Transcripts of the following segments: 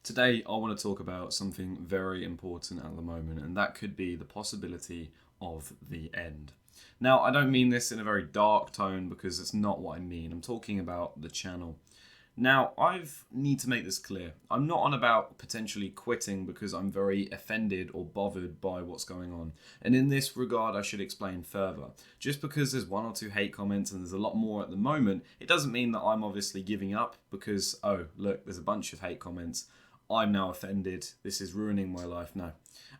Today, I want to talk about something very important at the moment, and that could be the possibility of the end. Now, I don't mean this in a very dark tone because it's not what I mean. I'm talking about the channel. Now, I need to make this clear. I'm not on about potentially quitting because I'm very offended or bothered by what's going on. And in this regard, I should explain further. Just because there's one or two hate comments and there's a lot more at the moment, it doesn't mean that I'm obviously giving up because, oh, look, there's a bunch of hate comments. I'm now offended. This is ruining my life. No.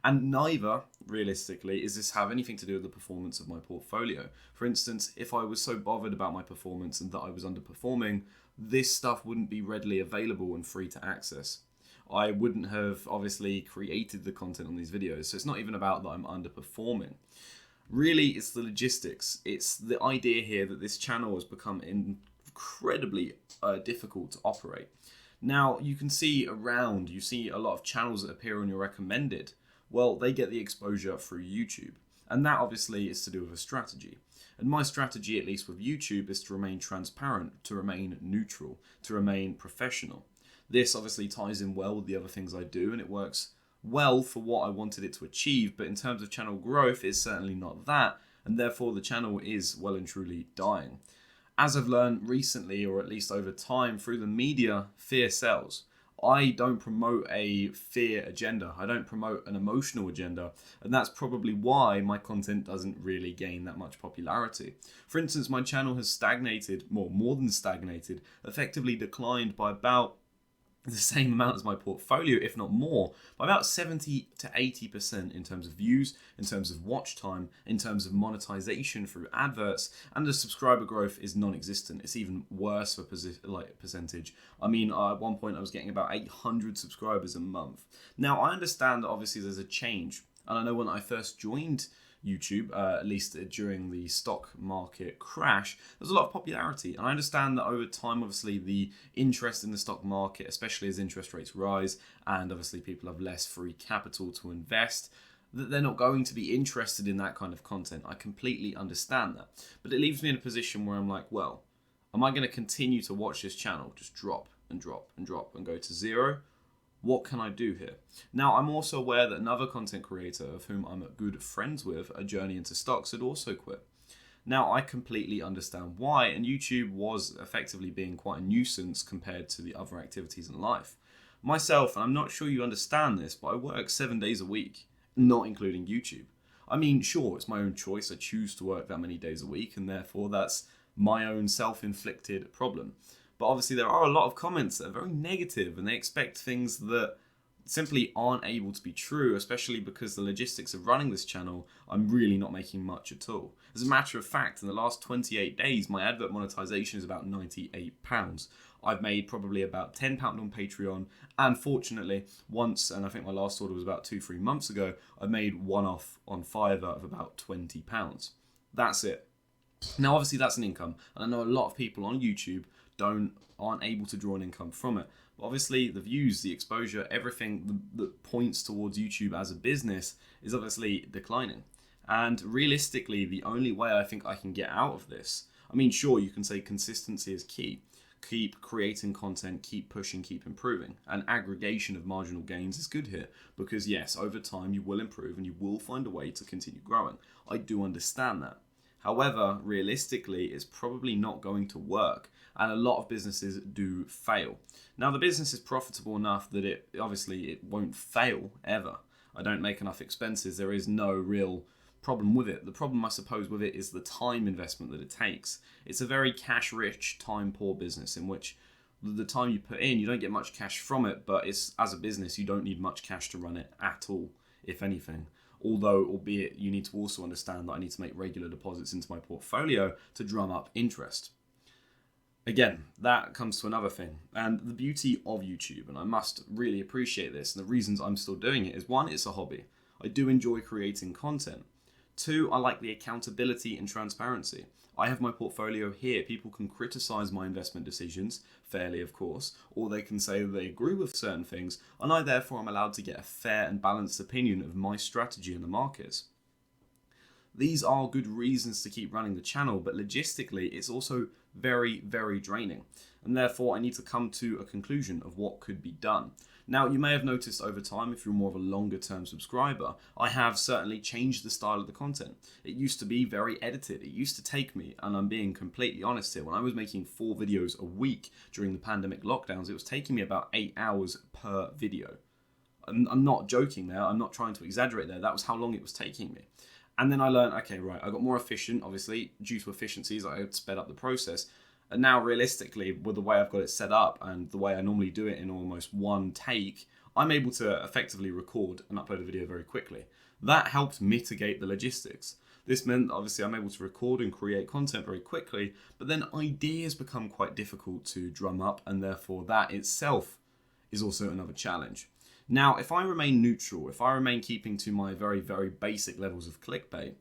And neither, realistically, is this have anything to do with the performance of my portfolio. For instance, if I was so bothered about my performance and that I was underperforming, this stuff wouldn't be readily available and free to access. I wouldn't have obviously created the content on these videos. So it's not even about that I'm underperforming. Really, it's the logistics. It's the idea here that this channel has become incredibly difficult to operate. Now, you can see around, you see a lot of channels that appear on your recommended. Well, they get the exposure through YouTube. And that obviously is to do with a strategy. And my strategy, at least with YouTube, is to remain transparent, to remain neutral, to remain professional. This obviously ties in well with the other things I do, and it works well for what I wanted it to achieve. But in terms of channel growth, it's certainly not that. And therefore, the channel is well and truly dying. As I've learned recently, or at least over time through the media, fear sells. I don't promote a fear agenda. I don't promote an emotional agenda. And that's probably why my content doesn't really gain that much popularity. For instance, my channel has stagnated, more than stagnated, effectively declined by about the same amount as my portfolio, if not more, by about 70 to 80% in terms of views, in terms of watch time, in terms of monetization through adverts, and the subscriber growth is non-existent. It's even worse for percentage. I mean, at one point I was getting about 800 subscribers a month. Now, I understand that obviously there's a change, and I know when I first joined YouTube, at least during the stock market crash, there's a lot of popularity. And I understand that over time, obviously, the interest in the stock market, especially as interest rates rise, and obviously people have less free capital to invest, that they're not going to be interested in that kind of content. I completely understand that. But it leaves me in a position where I'm like, well, am I going to continue to watch this channel just drop and drop and drop and go to zero? What can I do here? Now, I'm also aware that another content creator of whom I'm good friends with, A Journey into Stocks, had also quit. Now, I completely understand why, and YouTube was effectively being quite a nuisance compared to the other activities in life. Myself, and I'm not sure you understand this, but I work 7 days a week, not including YouTube. I mean, sure, it's my own choice. I choose to work that many days a week, and therefore that's my own self-inflicted problem. But obviously there are a lot of comments that are very negative and they expect things that simply aren't able to be true, especially because the logistics of running this channel, I'm really not making much at all. As a matter of fact, in the last 28 days, my advert monetization is about £98. I've made probably about £10 on Patreon, and fortunately, once, and I think my last order was about 2-3 months ago, I made one off on Fiverr of about £20. That's it. Now, obviously, that's an income, and I know a lot of people on YouTube aren't able to draw an income from it. But obviously, the views, the exposure, everything that points towards YouTube as a business is obviously declining. And realistically, the only way I think I can get out of this, I mean, sure, you can say consistency is key. Keep creating content, keep pushing, keep improving. And aggregation of marginal gains is good here because, yes, over time you will improve and you will find a way to continue growing. I do understand that. However, realistically, it's probably not going to work, and a lot of businesses do fail. Now, the business is profitable enough that it won't fail ever. I don't make enough expenses. There is no real problem with it. The problem, I suppose, with it is the time investment that it takes. It's a very cash-rich, time-poor business in which the time you put in, you don't get much cash from it, but as a business, you don't need much cash to run it at all, if anything. Although, albeit, you need to also understand that I need to make regular deposits into my portfolio to drum up interest. Again, that comes to another thing. And the beauty of YouTube, and I must really appreciate this, and the reasons I'm still doing it is, one, it's a hobby. I do enjoy creating content. Two, I like the accountability and transparency. I have my portfolio here. People can criticize my investment decisions, fairly of course, or they can say they agree with certain things, and I therefore am allowed to get a fair and balanced opinion of my strategy in the markets. These are good reasons to keep running the channel, but logistically it's also very, very draining. And therefore I need to come to a conclusion of what could be done. Now, you may have noticed over time, if you're more of a longer term subscriber, I have certainly changed the style of the content. It used to be very edited. It used to take me, and I'm being completely honest here, when I was making 4 videos a week during the pandemic lockdowns, it was taking me about 8 hours per video. I'm not joking there. I'm not trying to exaggerate there. That was how long it was taking me. And then I learned, okay, right, I got more efficient, obviously, due to efficiencies, I had sped up the process. And now, realistically, with the way I've got it set up and the way I normally do it in almost one take, I'm able to effectively record and upload a video very quickly. That helped mitigate the logistics. This meant, obviously, I'm able to record and create content very quickly, but then ideas become quite difficult to drum up, and therefore that itself is also another challenge. Now, if I remain neutral, if I remain keeping to my very, very basic levels of clickbait,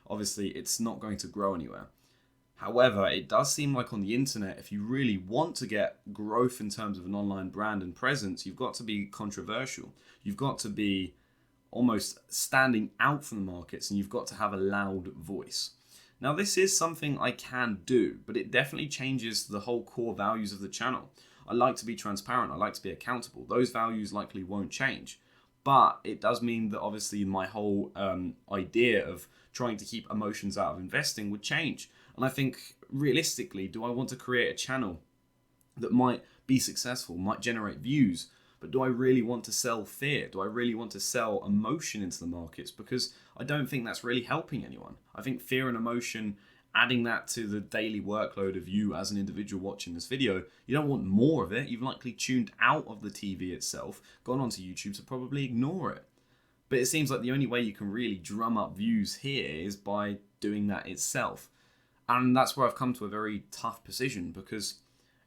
obviously it's not going to grow anywhere. However, it does seem like on the internet, if you really want to get growth in terms of an online brand and presence, you've got to be controversial. You've got to be almost standing out from the markets, and you've got to have a loud voice. Now, this is something I can do, but it definitely changes the whole core values of the channel. I like to be transparent. I like to be accountable. Those values likely won't change. But it does mean that obviously my whole idea of trying to keep emotions out of investing would change. And I think realistically, do I want to create a channel that might be successful, might generate views, but do I really want to sell fear? Do I really want to sell emotion into the markets? Because I don't think that's really helping anyone. I think fear and emotion, adding that to the daily workload of you as an individual watching this video, you don't want more of it. You've likely tuned out of the TV itself, gone onto YouTube to probably ignore it. But it seems like the only way you can really drum up views here is by doing that itself. And that's where I've come to a very tough position, because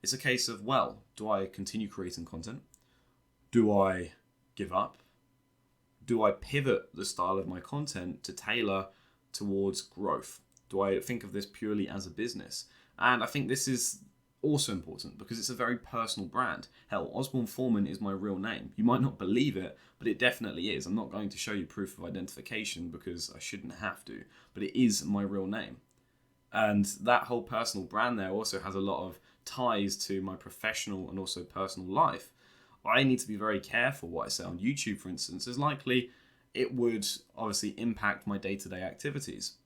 it's a case of, well, do I continue creating content? Do I give up? Do I pivot the style of my content to tailor towards growth? Do I think of this purely as a business? And I think this is also important because it's a very personal brand. Hell, Osborne Foreman is my real name. You might not believe it, but it definitely is. I'm not going to show you proof of identification because I shouldn't have to, but it is my real name. And that whole personal brand there also has a lot of ties to my professional and also personal life. I need to be very careful what I say on YouTube, for instance, as likely it would obviously impact my day-to-day activities.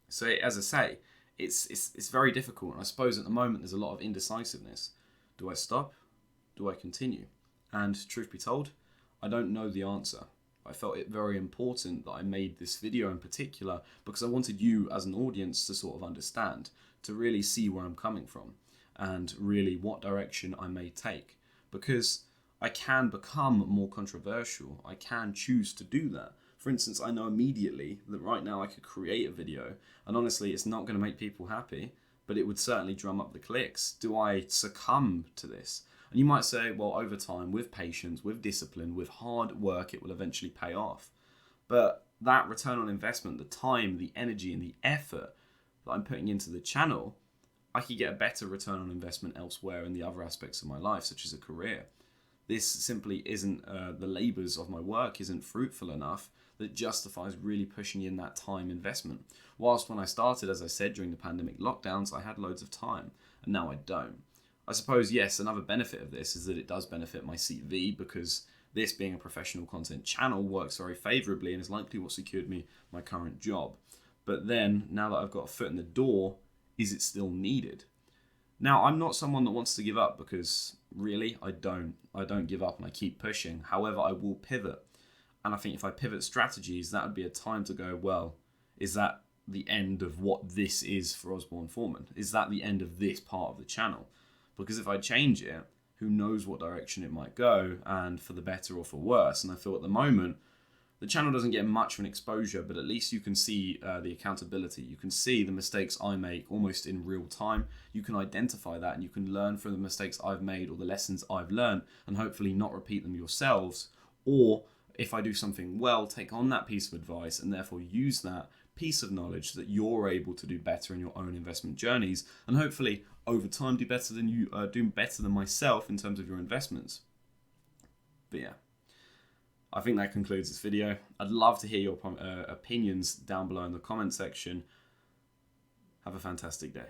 So as I say, it's very difficult. And I suppose at the moment there's a lot of indecisiveness. Do I stop? Do I continue? And truth be told, I don't know the answer. I felt it very important that I made this video in particular because I wanted you as an audience to sort of understand, to really see where I'm coming from and really what direction I may take. Because I can become more controversial. I can choose to do that. For instance, I know immediately that right now I could create a video, and honestly, it's not going to make people happy, but it would certainly drum up the clicks. Do I succumb to this? And you might say, well, over time, with patience, with discipline, with hard work, it will eventually pay off. But that return on investment, the time, the energy, and the effort that I'm putting into the channel, I could get a better return on investment elsewhere in the other aspects of my life, such as a career. This simply isn't, the labours of my work isn't fruitful enough that justifies really pushing in that time investment. Whilst when I started, as I said, during the pandemic lockdowns, I had loads of time, and now I don't. I suppose, yes, another benefit of this is that it does benefit my CV because this being a professional content channel works very favourably and is likely what secured me my current job. But then, now that I've got a foot in the door, is it still needed? Now, I'm not someone that wants to give up because really, I don't give up and I keep pushing. However, I will pivot. And I think if I pivot strategies, that would be a time to go, well, is that the end of what this is for Osborne Foreman? Is that the end of this part of the channel? Because if I change it, who knows what direction it might go, and for the better or for worse. And I feel at the moment, the channel doesn't get much of an exposure, but at least you can see the accountability. You can see the mistakes I make almost in real time. You can identify that and you can learn from the mistakes I've made or the lessons I've learned and hopefully not repeat them yourselves. Or if I do something well, take on that piece of advice and therefore use that piece of knowledge that you're able to do better in your own investment journeys and hopefully over time do better than myself in terms of your investments. But yeah, I think that concludes this video. I'd love to hear your opinions down below in the comment section. Have a fantastic day.